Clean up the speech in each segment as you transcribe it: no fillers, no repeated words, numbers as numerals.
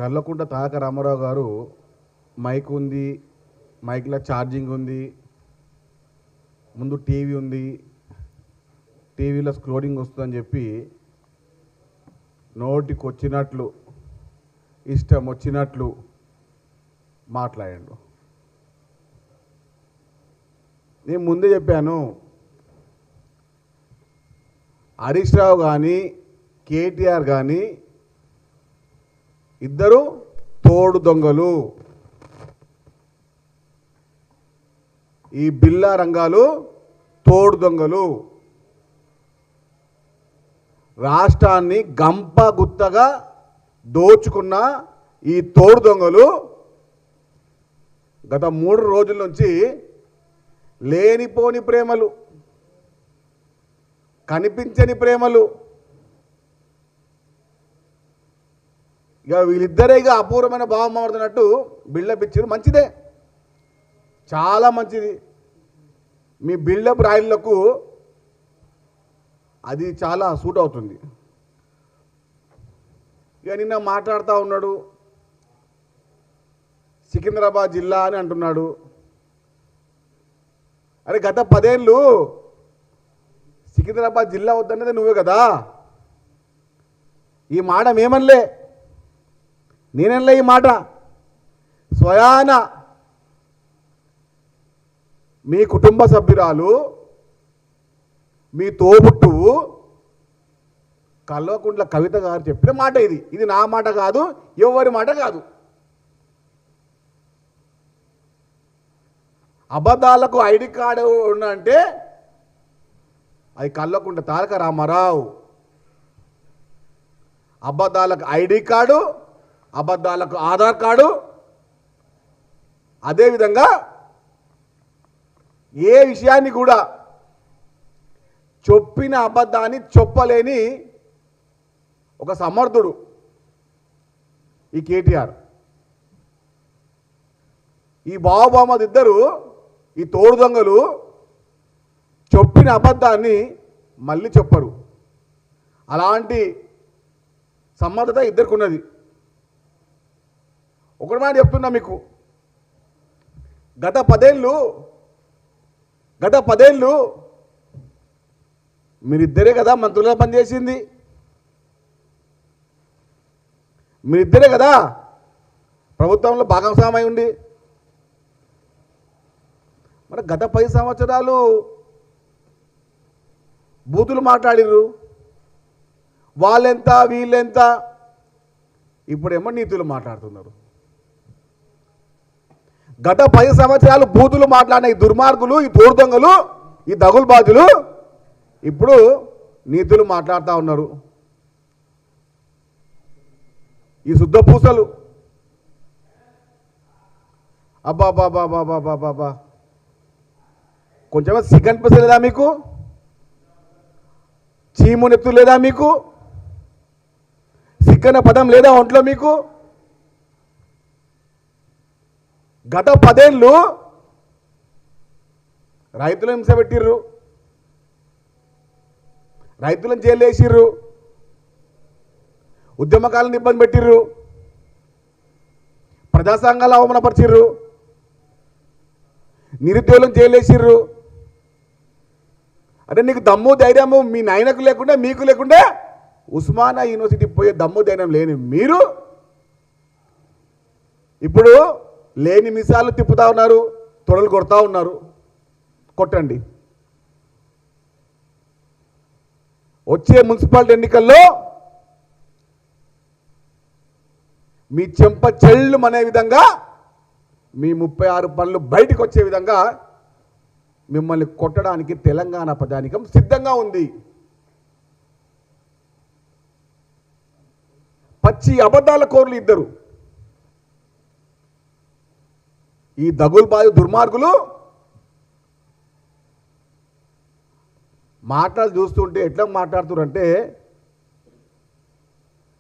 కల్వకుంట్ల తారక రామారావు గారు మైక్ ఉంది, మైక్లో ఛార్జింగ్ ఉంది, ముందు టీవీ ఉంది, టీవీలో స్క్రోలింగ్ వస్తుందని చెప్పి నోటికి వచ్చినట్లు ఇష్టం వచ్చినట్లు మాట్లాడాడు. నేను ముందే చెప్పాను, హరీష్ రావు కానీ కేటీఆర్ కానీ ఇద్దరు తోడు దొంగలు. ఈ బిల్లా రంగాలు తోడు దొంగలు. రాష్ట్రాన్ని గంప గుత్తగా దోచుకున్న ఈ తోడు దొంగలు గత 3 రోజుల నుంచి లేనిపోని ప్రేమలు, కనిపించని ప్రేమలు, ఇక వీళ్ళిద్దరే ఇక అపూర్వమైన భావం మారుతున్నట్టు బిల్డప్ ఇచ్చారు. మంచిదే, చాలా మంచిది. మీ బిల్డప్ రాయిళ్లకు అది చాలా సూట్ అవుతుంది. ఇక నిన్న మాట్లాడుతూ ఉన్నాడు, సికింద్రాబాద్ జిల్లా అని అంటున్నాడు. అరే గత 10 ఏళ్ళు సికింద్రాబాద్ జిల్లా వద్దన్నది నువ్వే కదా. ఈ మాట మేమనలే, నేనలే ఈ మాట. స్వయాన మీ కుటుంబ సభ్యురాలు, మీ తోబుట్టువు కల్వకుంట్ల కవిత గారు చెప్పిన మాట ఇది. ఇది నా మాట కాదు, ఎవరి మాట కాదు. అబద్ధాలకు ఐడి కార్డు ఉన్నంటే అది కల్వకుంట్ల తారక రామారావు. అబద్ధాలకు ఐడి కార్డు, అబద్ధాలకు ఆధార్ కార్డు. అదేవిధంగా ఏ విషయాన్ని కూడా చెప్పిన అబద్ధాన్ని చెప్పలేని ఒక సమర్థుడు ఈ కేటీఆర్. ఈ బావబామది ఇద్దరు, ఈ తోడు దొంగలు చెప్పిన అబద్ధాన్ని మళ్ళీ చెప్పరు. అలాంటి సమర్థత ఇద్దరికి ఉన్నది. ఒకటి మాట చెప్తున్నా మీకు, గత 10 ఏళ్ళు మీరిద్దరే కదా మంత్రులుగా పనిచేసింది, మీరిద్దరే కదా ప్రభుత్వంలో భాగస్వామ్యం ఉంది. మరి గత 10 సంవత్సరాలు బూతులు మాట్లాడిర్రు, వాళ్ళెంత వీళ్ళెంత, ఇప్పుడేమో నీతులు మాట్లాడుతున్నారు. గత 10 సంవత్సరాలు బూతులు మాట్లాడిన ఈ దుర్మార్గులు, ఈ తోడు దొంగలు, ఈ దగులుబాజులు ఇప్పుడు నీతులు మాట్లాడుతూ ఉన్నారు. ఈ శుద్ధ పూసలు అబ్బా కొంచెం సిగ్గనిపిస్తలేదా మీకు? చీమునెత్తు లేదా మీకు? సిగ్గన పదం లేదా ఒంట్లో మీకు? గత 10 ఏళ్ళు రైతులను హింస పెట్టిర్రు, రైతులను జైలు వేసిర్రు, ఉద్యమకాలను ఇబ్బంది పెట్టిర్రు, ప్రజా సంఘాలు అవమానపరిచిర్రు, నిరుద్యోగులను జైలు వేసిర్రు. అంటే నీకు దమ్ము ధైర్యము మీ నాయనకు లేకుండా, మీకు లేకుండా ఉస్మానియా యూనివర్సిటీ పోయే దమ్ము ధైర్యం లేని మీరు ఇప్పుడు లేని మిసాలు తిప్పుతా ఉన్నారు, తొడలు కొడతా ఉన్నారు. కొట్టండి. వచ్చే మున్సిపాలిటీ ఎన్నికల్లో మీ చెంప చెళ్ళు అనే విధంగా, మీ 36 పనులు బయటకు వచ్చే విధంగా మిమ్మల్ని కొట్టడానికి తెలంగాణ ప్రజానికం సిద్ధంగా ఉంది. పచ్చి అబద్ధాల కోర్లు ఇద్దరు, ఈ దగులుబాజు దుర్మార్గులు మాటలు చూస్తుంటే ఎట్లా మాట్లాడుతున్నారంటే,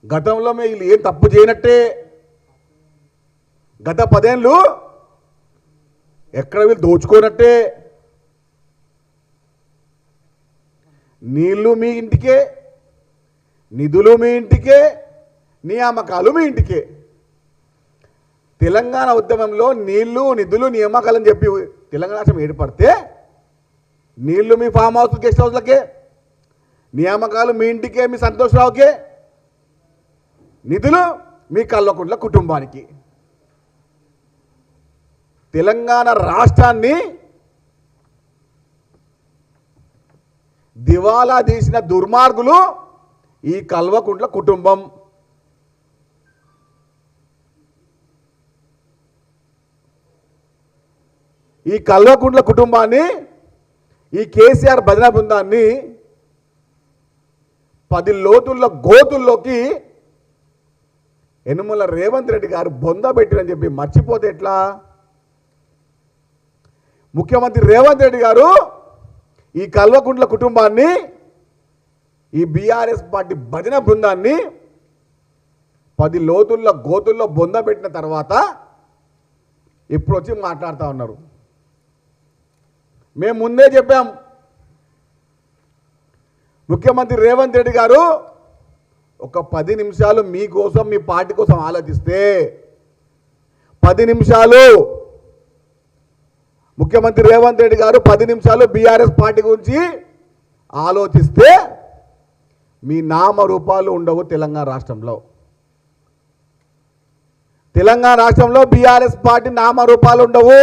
గతంలో వీళ్ళు ఏం తప్పు చేయనట్టే. గత 10 ఏళ్ళు ఎక్కడ వీళ్ళు దోచుకోనట్టే. నీళ్లు మీ ఇంటికే, నిధులు మీ ఇంటికే, నియామకాలు మీ ఇంటికే. తెలంగాణ ఉద్యమంలో నీళ్లు నిధులు నియామకాలని చెప్పి తెలంగాణ రాష్ట్రం ఏర్పడితే నీళ్లు మీ ఫామ్ హౌస్ గెస్ట్ హౌస్లకే, నియామకాలు మీ ఇంటికే, మీ సంతోషరావుకే, నిధులు మీ కల్వకుంట్ల కుటుంబానికి. తెలంగాణ రాష్ట్రాన్ని దివాలా తీసిన దుర్మార్గులు ఈ కల్వకుంట్ల కుటుంబం. ఈ కల్వకుంట్ల కుటుంబాన్ని, ఈ కేసీఆర్ భజన బృందాన్ని 10 లోతుల్లో గోతుల్లోకి యనుమల రేవంత్ రెడ్డి గారు బొందబెట్టిరని చెప్పి మర్చిపోతే ఎట్లా? ముఖ్యమంత్రి రేవంత్ రెడ్డి గారు ఈ కల్వకుంట్ల కుటుంబాన్ని, ఈ బీఆర్ఎస్ పార్టీ భజన బృందాన్ని 10 లోతుల్లో గోతుల్లో బొందబెట్టిన తర్వాత ఇప్పుడు వచ్చి మాట్లాడుతూ ఉన్నారు. మేము ముందే చెప్పాం, ముఖ్యమంత్రి రేవంత్ రెడ్డి గారు ఒక 10 నిమిషాలు మీకోసం, మీ పార్టీ కోసం ఆలోచిస్తే, 10 నిమిషాలు ముఖ్యమంత్రి రేవంత్ రెడ్డి గారు 10 నిమిషాలు బీఆర్ఎస్ పార్టీ గురించి ఆలోచిస్తే మీ నామరూపాలు ఉండవు తెలంగాణ రాష్ట్రంలో. తెలంగాణ రాష్ట్రంలో బీఆర్ఎస్ పార్టీ నామరూపాలు ఉండవు.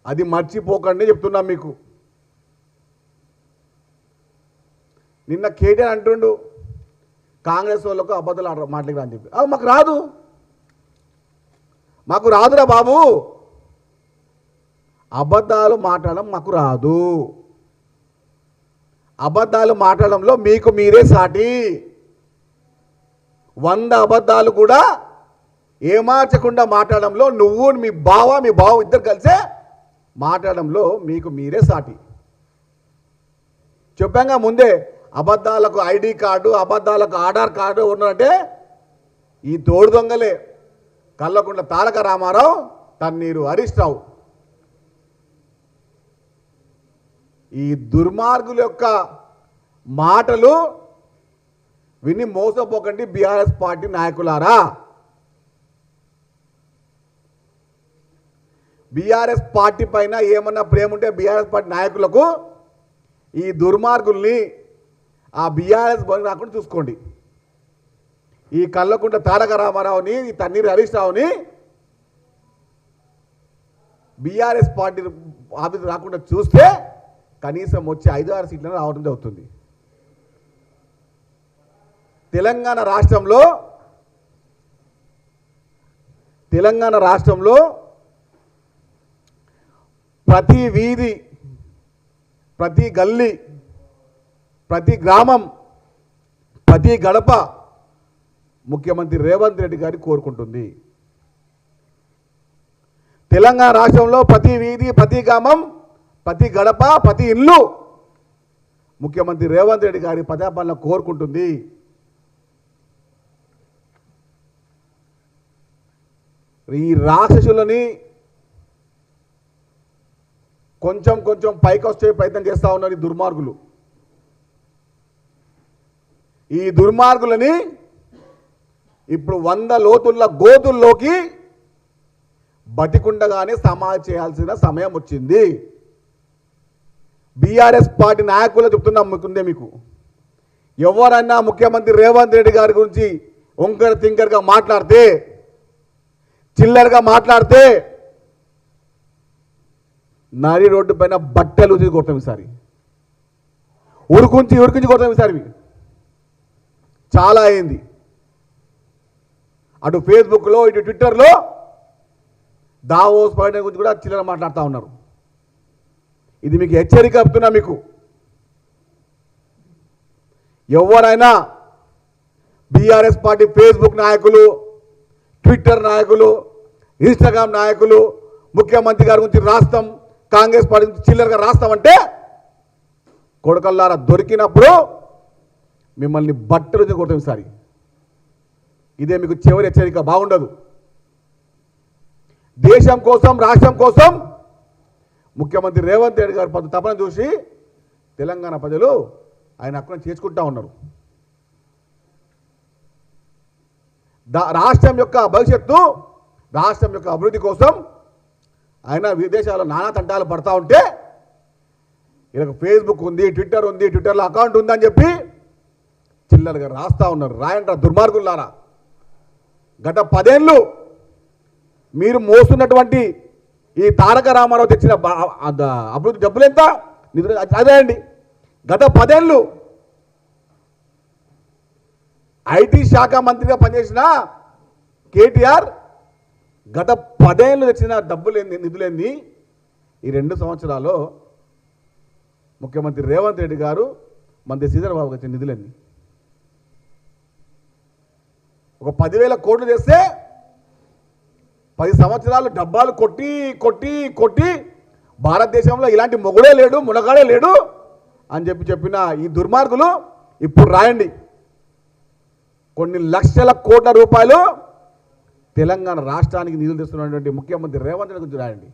అది మర్చిపోకండి చెప్తున్నాం మీకు. నిన్న కేటీఆర్ అంటుండు కాంగ్రెస్ వాళ్ళకు అబద్ధాలు మాట్లాడరా అని చెప్పి. మాకు రాదురా బాబు, అబద్ధాలు మాట్లాడడం మాకు రాదు. అబద్ధాలు మాట్లాడడంలో మీకు మీరే సాటి. 100 అబద్ధాలు కూడా ఏమార్చకుండా మాట్లాడడంలో నువ్వు మీ బావ ఇద్దరు కలిసే మాట్లాడడంలో మీకు మీరే సాటి. చెప్పాగా ముందే, అబద్ధాలకు ఐడి కార్డు, అబద్ధాలకు ఆధార్ కార్డు ఉన్నారంటే ఈ తోడు దొంగలే. కల్వకుంట్ల తారక రామారావు, తన్నీరు హరీష్ రావు. ఈ దుర్మార్గుల యొక్క మాటలు విని మోసపోకండి బీఆర్ఎస్ పార్టీ నాయకులారా. బీఆర్ఎస్ పార్టీ పైన ఏమన్నా ప్రేమ ఉంటే బీఆర్ఎస్ పార్టీ నాయకులకు ఈ దుర్మార్గుల్ని ఆ బీఆర్ఎస్ బలి రాకుండా చూసుకోండి. ఈ కల్వకుంట్ల తారక రామారావుని, ఈ తన్నీరు హరీష్ రావుని బీఆర్ఎస్ పార్టీ ఆఫీసు రాకుండా చూస్తే కనీసం వచ్చి 5-6 సీట్లను రావడం జరుగుతుంది. తెలంగాణ రాష్ట్రంలో ప్రతి వీధి, ప్రతి గల్లీ, ప్రతి గ్రామం, ప్రతి గడప ముఖ్యమంత్రి రేవంత్ రెడ్డి గారి కోరుకుంటుంది. తెలంగాణ రాష్ట్రంలో ప్రతి వీధి, ప్రతి గ్రామం, ప్రతి గడప, ప్రతి ఇల్లు ముఖ్యమంత్రి రేవంత్ రెడ్డి గారి ప్రజాపాలన కోరుకుంటుంది. ఈ రాక్షసులని కొంచెం పైకి వచ్చే ప్రయత్నం చేస్తూ ఉన్నారు ఈ దుర్మార్గులు. ఈ దుర్మార్గులని ఇప్పుడు 100 లోతుల గోతుల్లోకి బతికుండగానే సమాధి చేయాల్సిన సమయం వచ్చింది. బీఆర్ఎస్ పార్టీ నాయకులు చెప్తున్నాం మీకు, ఎవరైనా ముఖ్యమంత్రి రేవంత్ రెడ్డి గారి గురించి వంకర తింకరగా మాట్లాడితే, చిల్లరగా మాట్లాడితే నరి రోడ్డు పైన బట్టలు ఉతికి కొడతాం ఈసారి. ఉరికించి కొడతాం ఈసారి. చాలా అయింది. అటు ఫేస్బుక్లో, ఇటు ట్విట్టర్లో దావోస్ పర్యటన గురించి కూడా చిల్లర మాట్లాడుతూ ఉన్నారు. ఇది మీకు హెచ్చరిక చెప్తున్నా. మీకు ఎవరైనా బీఆర్ఎస్ పార్టీ ఫేస్బుక్ నాయకులు, ట్విట్టర్ నాయకులు, ఇన్స్టాగ్రామ్ నాయకులు ముఖ్యమంత్రి గారి గురించి రాస్తాం, కాంగ్రెస్ పార్టీ గురించి చిల్లరగా రాస్తామంటే కొడకల్లారా దొరికినప్పుడు మిమ్మల్ని బట్టలు కొడతాం ఈసారి. ఇదే మీకు చివరి హెచ్చరిక. బాగుండదు. దేశం కోసం, రాష్ట్రం కోసం ముఖ్యమంత్రి రేవంత్ రెడ్డి గారు పది తపన చూసి తెలంగాణ ప్రజలు ఆయన హక్కును చేసుకుంటా ఉన్నారు. రాష్ట్రం యొక్క భవిష్యత్తు, రాష్ట్రం యొక్క అభివృద్ధి కోసం ఆయన విదేశాల్లో నానా తంటాలు పడతా ఉంటే వీళ్ళకి ఫేస్బుక్ ఉంది, ట్విట్టర్ ఉంది, ట్విట్టర్లో అకౌంట్ ఉందని చెప్పి చిల్లరగా రాస్తా ఉన్నారు. రాయంటారు దుర్మార్గులారా. గత 10 ఏళ్ళు మీరు మోస్తున్నటువంటి ఈ తారక రామారావు తెచ్చిన అభివృద్ధి డబ్బులు ఎంత అదే అండి. గత 10 ఏళ్ళు ఐటీ శాఖ మంత్రిగా పనిచేసిన కేటీఆర్ గత 10 ఏళ్ళు తెచ్చిన డబ్బులేంది, నిధులేంది ఈ 2 సంవత్సరాల్లో ముఖ్యమంత్రి రేవంత్ రెడ్డి గారు మంత్రి శ్రీధర్ బాబుకి వచ్చిన నిధులేంది. ఒక 10,000 కోట్లు తెస్తే 10 సంవత్సరాలు డబ్బాలు కొట్టి కొట్టి కొట్టి భారతదేశంలో ఇలాంటి మొగుడే లేడు, మునగాడే లేడు అని చెప్పిన ఈ దుర్మార్గులు ఇప్పుడు రాయండి. కొన్ని లక్షల కోట్ల రూపాయలు తెలంగాణ రాష్ట్రానికి నిధులు తెస్తున్నటువంటి ముఖ్యమంత్రి రేవంత్ రెడ్డి గురించి రాయండి.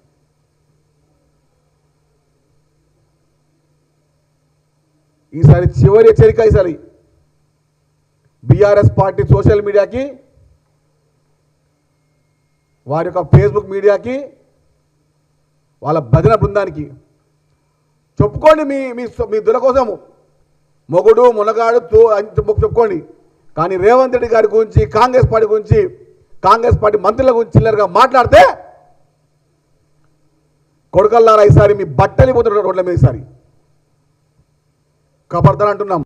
ఈసారి చివరి హెచ్చరిక. ఈసారి బీఆర్ఎస్ పార్టీ సోషల్ మీడియాకి, వారి యొక్క ఫేస్బుక్ మీడియాకి, వాళ్ళ భజన బృందానికి చెప్పుకోండి మీ మీ దుల కోసము మొగుడు మునగాడు చెప్పుకోండి. కానీ రేవంత్ రెడ్డి గారి గురించి, కాంగ్రెస్ పార్టీ గురించి, కాంగ్రెస్ పార్టీ మంత్రుల గురించి చిల్లరగా మాట్లాడితే కొడుకల్లారా ఈసారి మీ బట్టలు పోతున్న రోడ్ల మీద ఈసారి కబర్దార్ అంటున్నాం.